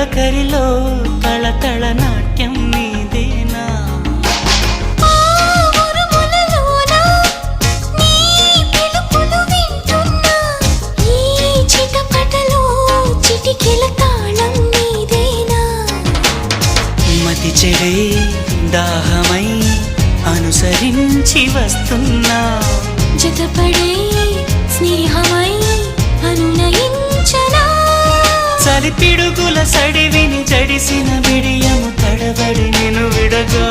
తొలకరిలో తళతళ నాట్యం నీదేనా మతి చెడే దాహమై అనుసరించి వస్తున్నా జతపడే స్నేహమై అనునయించనా చలి పిడుగుల సడివిని జడిసిన బిడియము తడబడి నిన్ను విడగా